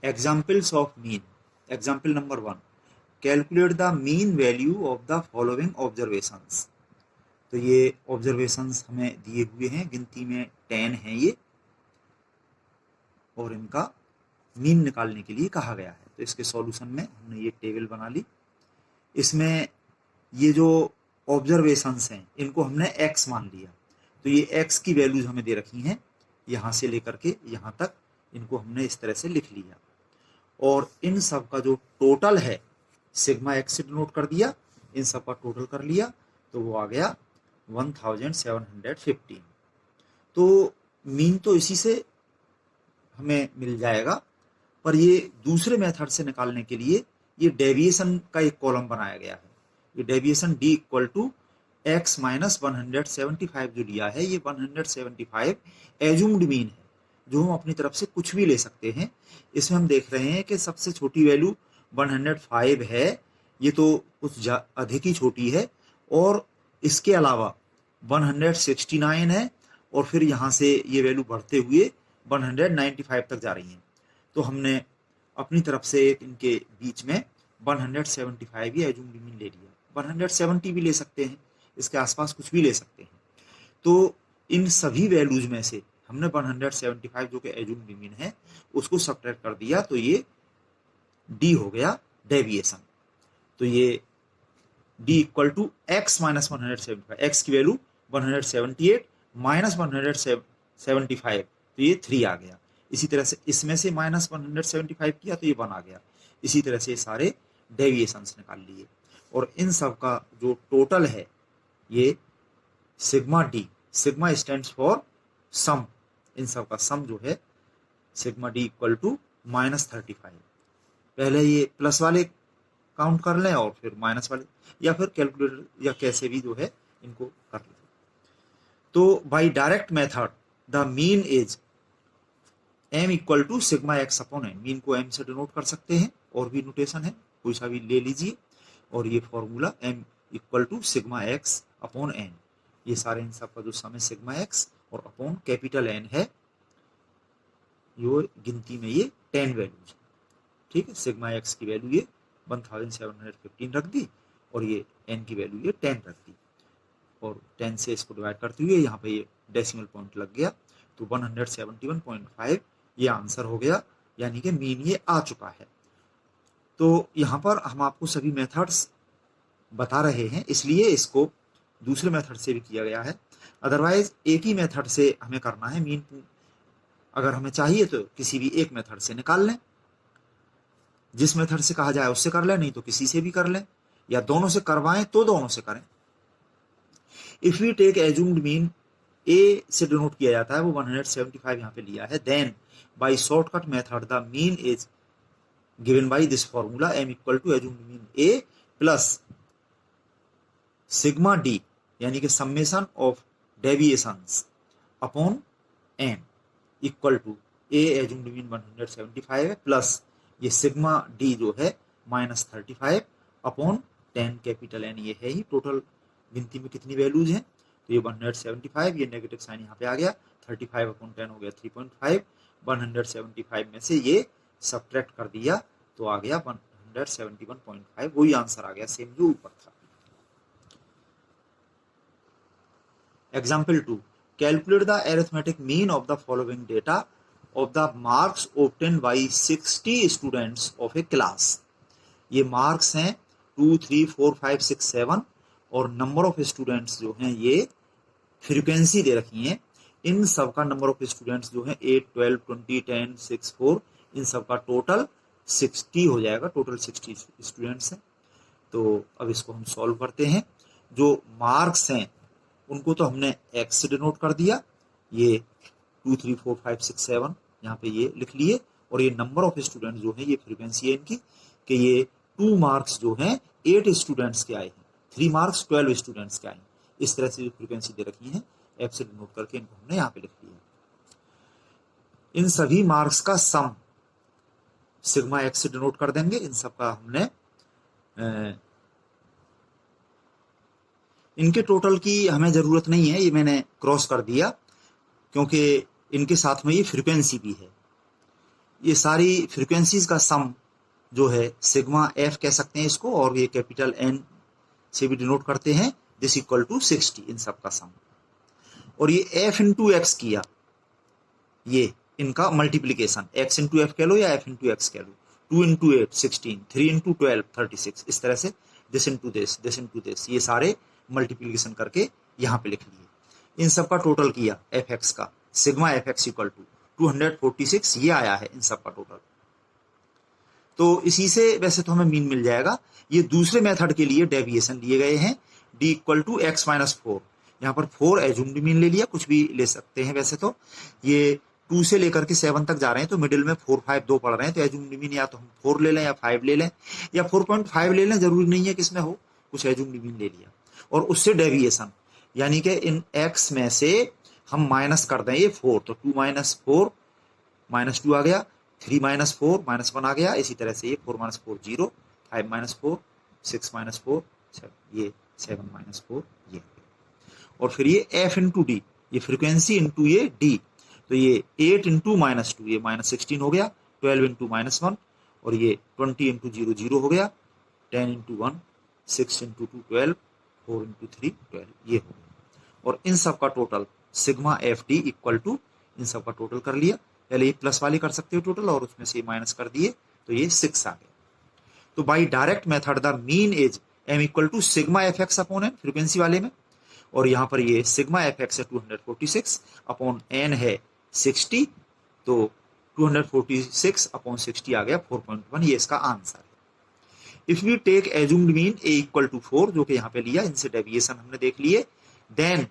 Examples of mean. Example number 1, calculate the mean value of the following observations. तो ये observations हमें दिए हुए हैं, गिनती में 10 हैं ये, और इनका मीन निकालने के लिए कहा गया है। तो इसके सॉल्यूशन में हमने ये टेबल बना ली। इसमें ये जो ऑब्जर्वेशंस हैं इनको हमने x मान लिया, तो ये x की वैल्यूज हमें दे रखी हैं, यहाँ से लेकर के यहाँ तक इनको हमने इस तरह से लिख लिया, और इन सब का जो टोटल है सिग्मा x से डिनोट कर दिया, इन सब का टोटल कर लिया, तो वो आ गया 1715। तो मीन तो इसी से हमें मिल जाएगा, पर ये दूसरे मेथड से निकालने के लिए ये डेविएशन का एक कॉलम बनाया गया है। ये deviation d equal to x minus 175 जो लिया है, ये 175 एज्यूम्ड मीन है, जो हम अपनी तरफ से कुछ भी ले सकते हैं। इसमें हम देख रहे हैं कि सबसे छोटी वैल्यू 105 है, ये तो कुछ अधिक ही छोटी है, और इसके अलावा 169 है, और फिर यहाँ से ये वैल्यू बढ़ते हुए 195 तक जा रही हैं। तो हमने अपनी तरफ से एक इनके बीच में 175 ही एज्यूम्ड मीन ले लिया। 170 भी ले सकते हैं, इसके आसपास कुछ भी ले सकते हैं। तो इन सभी वैल्यूज में से हमने 175 जो कि एज्यूम्ड मीन है उसको सब्ट्रैक्ट कर दिया, तो ये d हो गया डेविएशन। तो ये d equal to x minus 175, x की वैल्यू 178 माइनस 175, तो ये 3 आ गया। इसी तरह से इसमें से माइनस 175 किया तो ये 1 आ गया। इसी तरह से सारे डेविएशंस निकाल लिए, और इन सब का जो टोटल है ये sigma d, sigma stands for sum, इन सब का सम जो है सिग्मा d इक्वल टू -35। पहले ये प्लस वाले काउंट कर लें और फिर माइनस वाले, या फिर कैलकुलेटर या कैसे भी जो है इनको कर लें। तो by direct method the mean is m equal to sigma x upon n। Mean को m से डिनोट कर सकते हैं, और भी नोटेशन है, कोई सा भी ले लीजिए, और ये formula m equal to sigma x upon n। ये सारे इन सब का जो सम है सिग्मा x और अपॉन कैपिटल N है, यो गिनती में ये 10 वैल्यूज, ठीक है। सिग्मा x की वैल्यू ये 1715 रख दी, और ये n की वैल्यू ये 10 रख दी, और 10 से इसको डिवाइड करते हुए यहाँ पे ये डेसिमल पॉइंट लग गया, तो 171.5 ये आंसर हो गया, यानी कि मीन ये आ चुका है। तो यहाँ पर हम आपको सभी मेथड्स बता रहे हैं, इसलिए इसको दूसरे मेथड से भी किया गया है। अदरवाइज एक ही मेथड से हमें करना है मीन, अगर हमें चाहिए तो किसी भी एक मेथड से निकाल लें, जिस मेथड से कहा जाए उससे कर लें, नहीं तो किसी से भी कर लें, या दोनों से करवाएं तो दोनों से करें। If we take assumed mean, A से डिनोट किया जाता है, वो 175 यहाँ पे लिया है, then by shortcut method the mean is given by this formula m equal to assumed mean a plus sigma d, यानी कि summation of deviations upon n equal to a assumed mean 175 है, प्लस ये sigma d जो है -35 upon 10 capital N, ये है ही total गिनती में कितनी वैल्यूज हैं, तो ये 175, ये नेगेटिव साइन यहाँ पे आ गया, 35 अपॉन 10 हो गया 3.5, 175 में से ये सब्ट्रैक्ट कर दिया तो आ गया 171.5, वही आंसर आ गया सेम जो ऊपर था। Example 2, calculate the arithmetic mean of the following data of the marks obtain by 60 students of A class. ये मार्क्स हैं 2, 3, 4, 5, 6, 7, और नंबर ऑफ स्टूडेंट्स जो हैं ये फ्रीक्वेंसी दे रखी हैं। इन सब का नंबर ऑफ स्टूडेंट्स जो हैं 8, 12, 20, 10, 6, 4, इन सब का टोटल 60 हो जाएगा, टोटल 60 स्टूडेंट्स हैं। तो अब इसको हम सॉल्व करते हैं। जो मार्क्स हैं उनको तो हमने x से डिनोट कर दिया, ये 2, 3, 4, 5, 6, 7 यहाँ पे ये लिख लिए, और ये नंबर ऑफ स्टूडेंट्स जो है ये फ्रीक्वेंसी है इनकी, कि ये 2 मार्क्स जो हैं 8 स्टूडेंट्स के आए हैं, 3 मार्क्स 12 स्टूडेंट्स के आए हैं। इस तरह से जो फ्रीक्वेंसी दे रखी है f से डिनोट करके इनको हमने यहाँ पे लिख लिया। इन सभी मार्क्स का सम सिग्मा x से डिनोट कर देंगे। इन सब का हमने इनके टोटल की हमें जरूरत नहीं है, ये मैंने क्रॉस कर दिया क्योंकि इनके साथ में ये फ्रीक्वेंसी भी है। ये सारी फ्रीक्वेंसीज का सम जो है सिग्मा एफ कह सकते हैं इसको, और ये कैपिटल एन से भी डिनोट करते हैं, दिस इक्वल टू 60 इन सब का सम। और ये एफ इंटू एक्स किया, ये इनका मल्टीप्लीकेशन, एक्स इंटू एफ कह लो या एफ इंटू एक्स कह लो, 2 इंटू 8 16, 3 इंटू 12 36, इस तरह से this into this, this into this, ये सारे मल्टीप्लीकेशन करके यहाँ पे लिख लिए। इन सब का टोटल किया एफ एक्स का, sigma F X equal to 246, ये आया है इन सब का टोटल। तो इसी से वैसे तो हमें मीन मिल जाएगा। ये दूसरे मेथड के लिए डेविएशन लिए गए हैं, D equal to X minus 4, यहाँ पर 4 एज्यूम्ड मीन ले लिया, कुछ भी ले सकते हैं वैसे तो। ये 2 से लेकर के 7 तक जा रहे हैं तो मिडिल में 4 5 2 पढ़ रहे हैं, तो एज्यूम्ड मीन या तो हम 4 ले लें या 5 ले लें या 4.5 ले लें, जरूरी नहीं है किसमें हो, कुछ एज्यूम्ड मीन ले लिया। और उससे डेविएशन, यानी कि इन एक्स में से हम माइनस कर दें ये 4, तो 2 माइनस 4 माइनस 2 आ गया, 3 माइनस 4 माइनस 1 आ गया, इसी तरह से ये 4 माइनस 4 0, 5 माइनस 4 6 माइनस 4 7, ये 7 माइनस 4 ये। और फिर ये एफ इंटू डी, ये फ्रिक्वेंसी इंटू ये डी, तो ये 8 इंटू माइनस 2, ये माइनस 16 हो गया, 12 इंटू माइनस 1, और ये 20 इंटू 0 0 हो गया, 10 इंटू 1 6 इंटू 2 12, 4 इंटू 3 12, ये हो गया। और इन सब का total sigma F D equal to, इन सब का टोटल कर लिया, पहले ये प्लस वाली कर सकते हो टोटल और उसमें से माइनस कर दिए, तो ये 6 आ गया। तो by direct method the mean is M equal to sigma F X upon N, frequency वाले में, और यहाँ पर ये सिग्मा एफ एक्स है 246 अपॉन एन है 60, तो 246 अपॉन 60 आ गया 4.1, ये इसका आंसर है। If we take assumed mean A equal to 4, जो कि यहाँ पे लिया, इनसे डेविएशन हमने देख लिए, then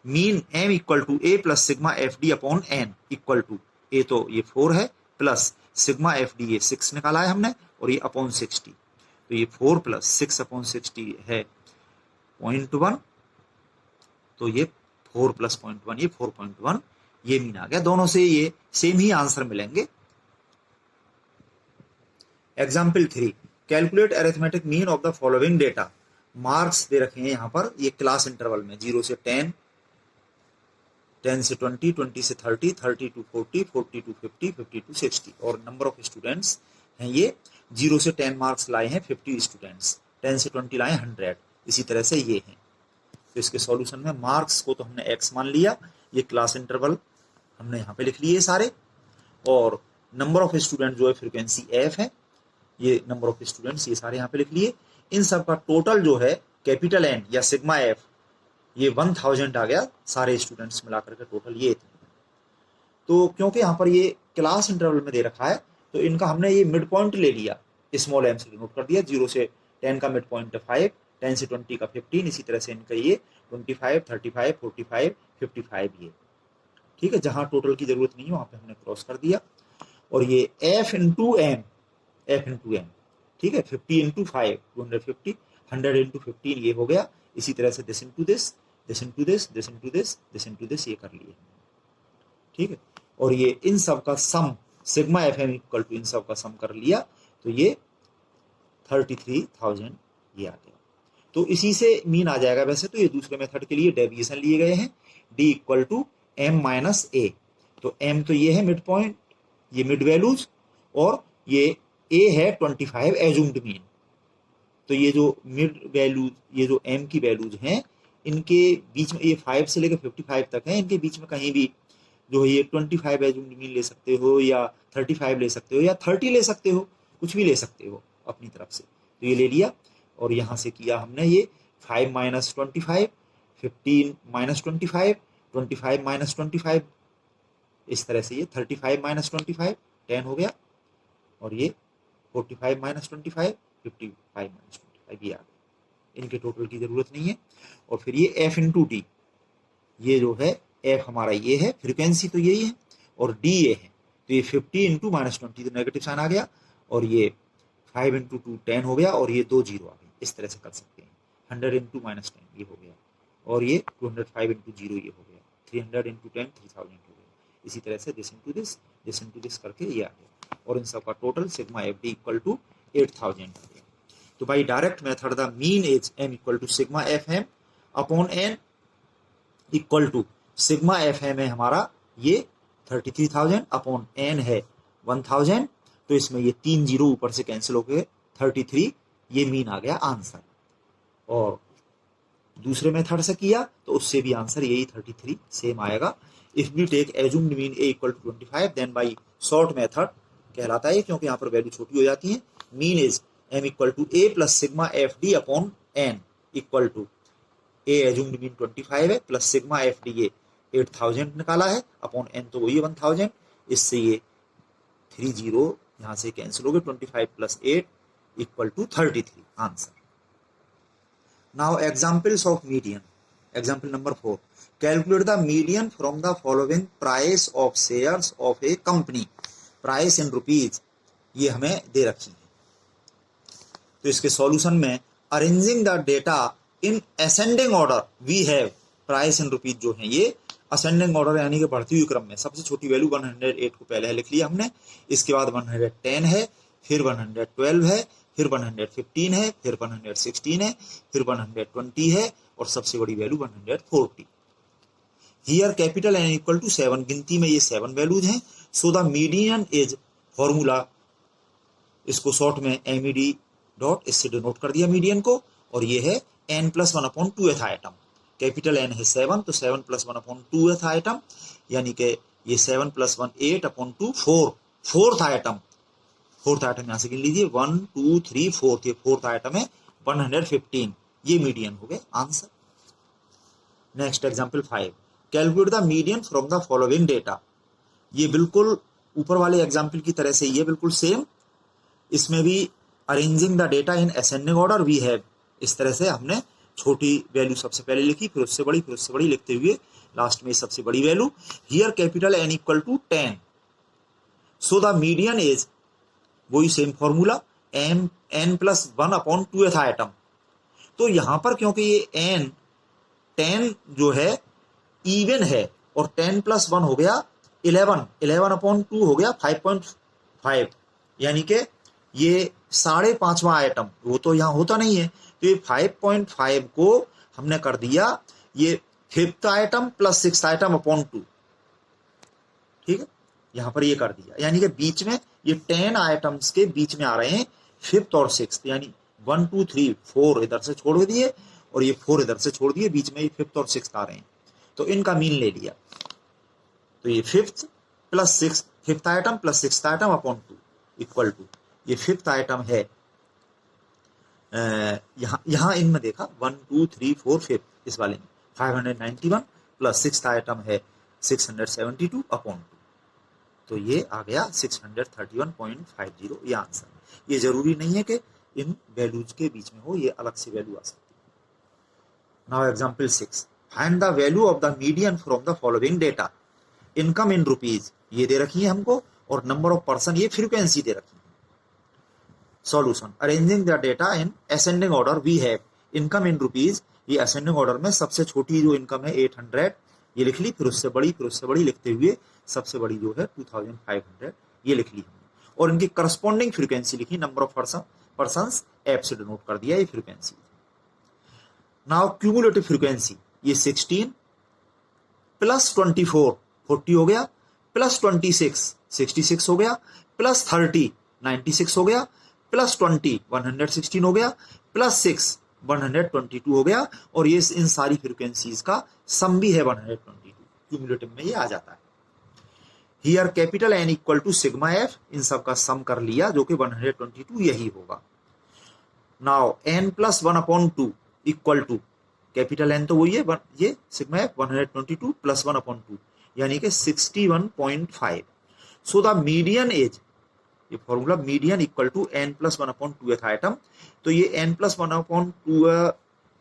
mean M equal to A plus sigma F D upon N equal to, A तो ये 4 है प्लस सिग्मा एफ डी ये 6 निकाला है हमने, और ये अपॉन 60, तो ये 4 प्लस 6 अपॉन 60 है 0.1, तो ये 4 प्लस 0.1 ये 4.1, ये मीन आ गया। दोनों से ये सेम ही आंसर मिलेंगे। Example 3, calculate arithmetic mean of the following data. Marks दे रखे हैं यहाँ पर, ये क्लास इंटरवल में 0 से 10, 10 से 20, 20 से 30, 30 टू 40, 40 टू 50, 50 टू 60, और नंबर ऑफ स्टूडेंट्स हैं ये 0 से 10 मार्क्स लाए हैं 50 स्टूडेंट्स, 10 से 20 लाए 100, इसी तरह से ये हैं। तो इसके सॉल्यूशन में मार्क्स को तो हमने x मान लिया, ये क्लास इंटरवल हमने यहाँ पे लिख लिए सारे, और नंबर ऑफ स्टूडेंट जो है फ्रीक्वेंसी f है, ये नंबर ऑफ स्टूडेंट्स ये सारे यहाँ पे लिख लिए। इन सब का टोटल जो है कैपिटल N या सिग्मा f, ये 1000 आ गया, सारे स्टूडेंट्स मिलाकर के टोटल ये थे। तो क्योंकि यहाँ पर ये क्लास इंटरवल में दे रखा है, तो इनका हमने ये मिड पॉइंट ले लिया, स्मॉल m से डिनोट कर दिया, 0 से 10 का मिड पॉइंट 5, 10 से 20 का 15, इसी तरह से इनका ये 25, 35, 45, 55 ये, ठीक है। जहां टोटल की जरूरत नहीं है वहां पे हमने क्रॉस कर दिया। और ये f into M, f into M, ठीक है, 50 इंटू 5 250, 100 इंटू 15 ये हो गया, इसी तरह से this into this, this into this, this into this, this into this, ये कर लिए, ठीक है। और ये इन सब का sum sigma F M equal to इन सब का सम कर लिया, तो ये 33,000 ये आ गया। तो इसी से मीन आ जाएगा। वैसे तो ये दूसरे मेथड के लिए डेविएशन लिए गए हैं, D equal to M minus A, तो एम तो ये है मिड पॉइंट, ये मिड वैल्यूज, और ये ए है 25 एज्यूम्ड मीन। तो ये जो मिड वैल्यूज, ये जो एम की वैल्यूज हैं, इनके बीच में ये 5 से लेकर 55 तक है, इनके बीच में कहीं भी जो है ये 25 एज्यूम्ड मीन ले सकते हो, या 35 ले सकते हो, या 30 ले सकते हो, कुछ भी ले सकते हो अपनी तरफ से। तो ये ले लिया, और यहाँ से किया हमने ये 5 माइनस 25, 15 माइनस 25, 25 माइनस 25, इस तरह से ये 35 माइनस 25 10 हो गया, और ये 45 माइनस 25 55 माइनस 25 ये आ गया। इनके टोटल की जरूरत नहीं है। और फिर ये एफ इंटू डी, ये जो है एफ हमारा ये है, फ्रिक्वेंसी तो यही है, और डी ये है, तो ये 50 इंटू माइनस 20, तो नेगेटिव साइन आ गया, और ये 5 इंटू 2 10 हो गया, और ये 2 0 आ गए, इस तरह से कर सकते हैं। 100 इंटू माइनस 10 ये हो गया, और ये 205 इंटू 0 ये हो गया, 300 इंटू 10 3000 हो गया, इसी तरह से दिस इंटू दिस करके ये आ गया। और इन सब का total sigma F D equal to 8000 आ गया। तो by direct method the mean is M equal to sigma F M upon N equal to sigma F M है हमारा ये 33,000 अपॉन एन है 1000, तो इसमें ये 3 जीरो ऊपर से कैंसिल हो गए 33, ये मीन आ गया आंसर। और दूसरे मेथड से किया तो उससे भी आंसर यही 33 सेम आएगा। If we take assumed mean A equal to 25 then by short method कहलाता है, क्योंकि यहाँ पर वैल्यू छोटी हो जाती है। Mean is M equal to A plus sigma F D upon N equal to A assumed mean 25 है प्लस सिग्मा एफ डी ये 8000 निकाला है अपॉन एन तो वही 1000, इससे ये 3 जीरो यहाँ से कैंसिल हो गए 25 plus 8 equal to 33 answer. Now examples of median. Example number 4, calculate the median from the following price of shares of a company, price in rupees ये हमें दे रखी है। तो इसके सॉल्यूशन में arranging the data in ascending order we have price in rupees जो है ये असेंडिंग ऑर्डर यानी कि बढ़ती हुई क्रम में। सबसे छोटी वैल्यू 108 को पहले लिख लिया हमने, इसके बाद 110 है, फिर 112 है, फिर 115 है, फिर 116 है, फिर 120 है और सबसे बड़ी value 140। Here capital N equal to 7, गिनती में ये 7 वैल्यूज हैं। So the median is formula, इसको शॉर्ट में एमईडी डॉट इससे डिनोट कर दिया मीडियन को, और ये है n plus 1 upon 2th item. Capital N है 7, तो 7 प्लस 1 अपॉन 2th आइटम, यानी कि ये 7 प्लस 1 8 अपॉन 2 4, फोर्थ आइटम यहाँ से गिन लीजिए 1 2 3 4, ये फोर्थ आइटम है 115, ये मीडियन हो गए answer. Next example 5, calculate the median from the following data. ये बिल्कुल ऊपर वाले एग्जाम्पल की तरह से ये बिल्कुल सेम, इसमें भी arranging the data in ascending order we have, इस तरह से हमने छोटी वैल्यू सबसे पहले लिखी, फिर उससे बड़ी लिखते हुए लास्ट में सबसे बड़ी value. Here capital N equal to 10, so the median is वही same formula n plus 1 upon 2th item. तो यहां पर क्योंकि ये n 10 जो है इवन है और 10 प्लस 1 हो गया 11 अपॉन 2 हो गया 5.5, यानी कि ये 5.5वां आइटम, वो तो यहाँ होता नहीं है, तो ये 5.5 को हमने कर दिया ये 5th item plus 6th item upon 2, ठीक है, यहाँ पर ये कर दिया, यानी कि बीच में ये 10 आइटम्स के बीच में आ रहे हैं 5th और 6th, यानी 1 2 3 4 इधर से छोड़ दिए और ये 4 इधर से छोड़ दिए, बीच में ये 5th और 6th आ रहे हैं, तो इनका मीन ले लिया। तो ये 5th plus 6th, 5th item plus 6th item upon 2 equal to ये 5th आइटम है, यहाँ इनमें देखा 1 2 3 4 5, इस वाले में 591 प्लस 6th आइटम है 672 अपॉन 2, तो ये आ गया 631.50, ये आंसर। ये जरूरी नहीं है कि इन वैल्यूज के बीच में हो, ये अलग से वैल्यू आ सकती है। Now example 6, find the value of the median from the following data. Income in rupees ये दे रखी है हमको, और नंबर ऑफ पर्सन ये फ्रीक्वेंसी दे रखी है। Solution, arranging the data in ascending order we have income in rupees, ये असेंडिंग ऑर्डर में सबसे छोटी जो इनकम है 800 ये लिख ली, फिर उससे बड़ी लिखते हुए सबसे बड़ी जो है 2500 ये लिख ली हमने, और इनकी करस्पॉन्डिंग फ्रीक्वेंसी लिखी, नंबर ऑफ पर्संस एफ से डिनोट कर दिया ये फ्रीक्वेंसी। नाउ क्यूमुलेटिव फ्रीक्वेंसी, ये 16 प्लस 24 40 हो गया, प्लस 26 66 हो गया, प्लस 30 96 हो गया, प्लस 20 116 हो गया, प्लस 6 122 हो गया, और ये इन सारी फ्रीक्वेंसीज का सम भी है 122, क्यूमुलेटिव में ये आ जाता है। Here capital N equal to sigma F, इन सब का सम कर लिया जो कि 122 यही होगा। Now n plus 1 upon 2 equal to capital N तो वही है, ये सिग्मा एफ 122 प्लस 1 अपॉन 2 यानी कि 61.5। सो द मीडियन इज, ये formula median equal to n plus 1 upon 2th item, तो ये n प्लस 1 अपॉन 2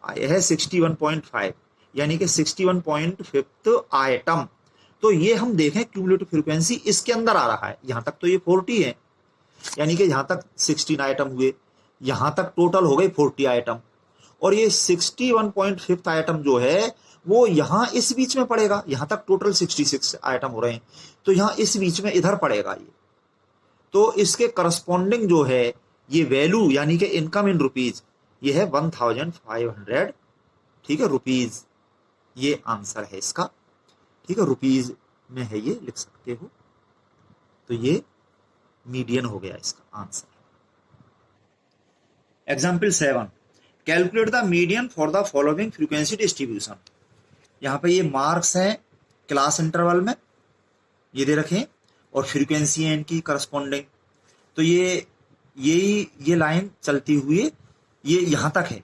है 61.5, यानी कि 61.5th आइटम। तो ये हम देखें क्यूमुलेटिव फ्रीक्वेंसी इसके अंदर आ रहा है, यहां तक तो ये 40 है, यानी कि यहां तक 16 आइटम हुए, यहां तक टोटल हो गए 40 आइटम, और ये 61.5th आइटम जो है वो यहां इस बीच में पड़ेगा, यहां तक टोटल 66 आइटम हो रहे हैं, तो यहां इस बीच में इधर पड़ेगा ये, तो इसके करस्पॉन्डिंग जो है ये वैल्यू यानी कि इनकम इन रुपीज ये है 1500, ठीक है, रुपीज ये आंसर है इसका, ठीक है, रुपीज में है ये लिख सकते हो। तो ये मीडियन हो गया इसका answer. Example 7, calculate the median for the following frequency distribution. यहाँ पे ये मार्क्स हैं क्लास इंटरवल में, ये दे रखे, और फ्रीक्वेंसी है इनकी करस्पॉन्डिंग। तो ये लाइन चलती हुई ये यहाँ तक है,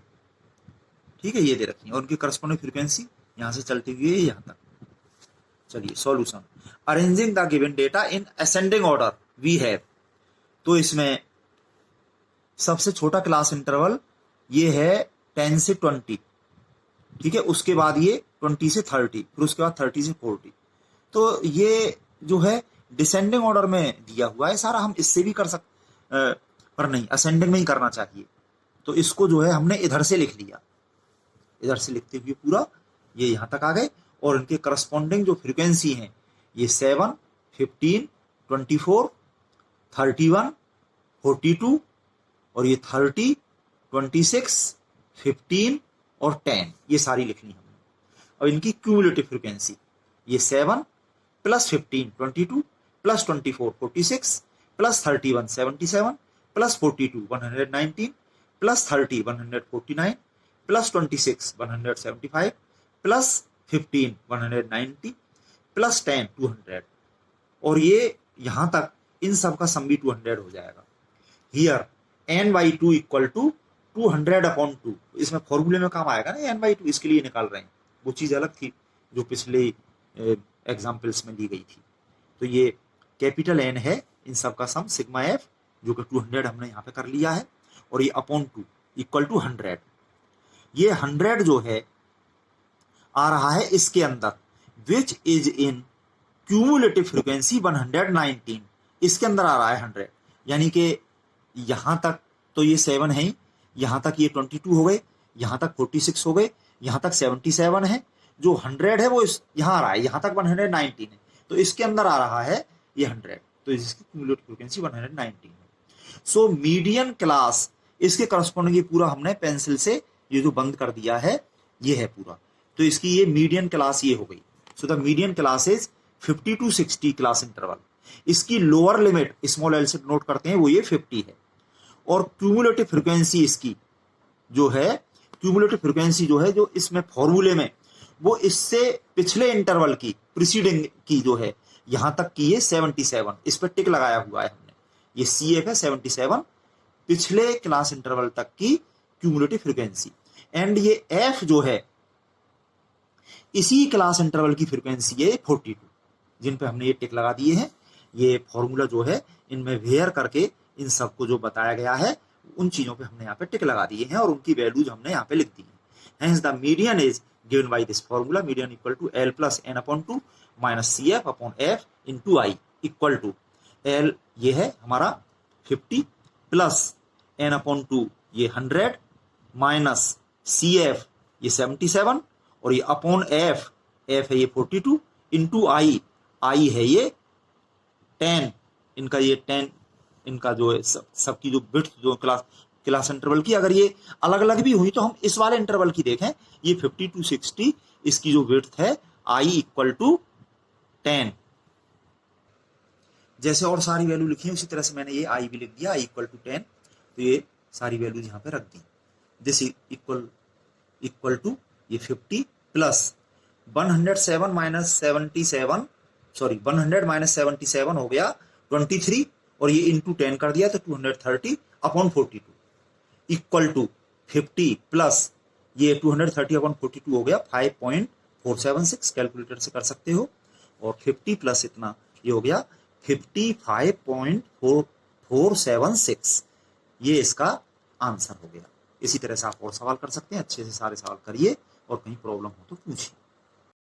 ठीक है, ये दे रखी है, और उनकी करस्पॉन्डिंग फ्रीक्वेंसी यहाँ से चलती हुई है यहाँ तक। चलिए solution, arranging the given data in ascending order we have. तो इसमें सबसे छोटा क्लास इंटरवल ये है 10 से 20, ठीक है, उसके बाद ये 20 से 30, फिर उसके बाद 30 से 40। तो ये जो है डिसेंडिंग ऑर्डर में दिया हुआ है सारा, हम इससे भी कर पर नहीं, असेंडिंग में ही करना चाहिए। तो इसको जो है हमने इधर से लिख लिया, इधर से लिखते हुए पूरा ये यहां तक आ गए, और इनके करस्पॉन्डिंग जो फ्रीक्वेंसी हैं ये 7, 15, 24, 31, 42, और ये 30, 26, 15 और 10, ये सारी लिखनी हमने। और इनकी क्यूमुलेटिव फ्रीक्वेंसी ये 7 plus 15 22 plus 24 46 plus 31 77 plus 42 119 plus 30 149 plus 26 175 plus 15 190 plus 10 200, और ये यहां तक इन सब का सम भी 200 हो जाएगा। हियर n/2 इक्वल टू 200/2, इसमें फॉर्मूले में काम आएगा ना n/2, इसके लिए निकाल रहे हैं, वो चीज अलग थी जो पिछले एग्जाम्पल्स में दी गई थी। तो ये कैपिटल N है, इन सब का सम सिग्मा f जो कि 200 हमने यहाँ पे कर लिया है, और ये अपॉन 2 इक्वल टू 100। ये 100 जो है आ रहा है इसके अंदर, which is in cumulative frequency 119, इसके अंदर आ रहा है 100, यानी कि यहां तक तो ये 7 है, यहां तक ये 22 हो गए, यहां तक 46 हो गए, यहां तक 77 है, जो 100 है वो यहां आ रहा है, यहां तक 119 है, तो इसके अंदर आ रहा है ये 100, तो इसकी क्यूमुलेटिव फ्रीक्वेंसी 119 है। सो मीडियन क्लास, इसके करस्पॉन्डिंग पूरा हमने पेंसिल से ये जो बंद कर दिया है ये है पूरा, तो इसकी ये मीडियन क्लास ये हो गई। सो the median class is 50 to 60 class interval. इसकी लोअर लिमिट स्मॉल एल से नोट करते हैं, वो ये 50 है, और क्यूमुलेटिव फ्रीक्वेंसी इसकी जो है, क्यूमुलेटिव फ्रीक्वेंसी जो है जो इसमें फॉर्मूले में, वो इससे पिछले इंटरवल की प्रीसीडिंग की जो है यहां तक की ये 77, इस पर टिक लगाया हुआ है हमने, ये CF है 77, पिछले क्लास इंटरवल तक की क्यूमुलेटिव फ्रीक्वेंसी, एंड ये F जो है इसी क्लास इंटरवल की फ्रीक्वेंसी है 42, जिन पे हमने ये टिक लगा दिए हैं। ये फॉर्मूला जो है इनमें वेयर करके इन सबको जो बताया गया है उन चीजों पे हमने यहाँ पे टिक लगा दिए हैं, और उनकी वैल्यूज हमने यहाँ पे लिख दी है। Hence the median is given by this formula, median equal to L plus n/2 minus CF/F into I equal to L ये है हमारा 50 प्लस n/2 ये 100 माइनस CF ये 77, और ये अपॉन F है ये 42 इंटू I है ये 10, इनका ये 10 इनका जो है सबकी जो विड्थ जो क्लास इंटरवल की, अगर ये अलग अलग भी हुई तो हम इस वाले इंटरवल की देखें, ये 50 to 60 इसकी जो विड्थ है I इक्वल टू 10। जैसे और सारी वैल्यू लिखी है उसी तरह से मैंने ये I भी लिख दिया, I इक्वल टू 10, तो ये सारी वैल्यूज यहाँ पे रख दी। दिस इक्वल टू ये 50 प्लस 107 माइनस 77, सॉरी 100 माइनस 77 हो गया 23, और ये इंटू 10 कर दिया तो 230 अपॉन 42 इक्वल टू 50 प्लस ये 230 अपॉन 42 हो गया 5.476, कैलकुलेटर से कर सकते हो, और 50 प्लस इतना ये हो गया 55.476, ये इसका आंसर हो गया। इसी तरह से आप और सवाल कर सकते हैं, अच्छे से सारे सवाल करिए, और कहीं प्रॉब्लम हो तो पूछिए।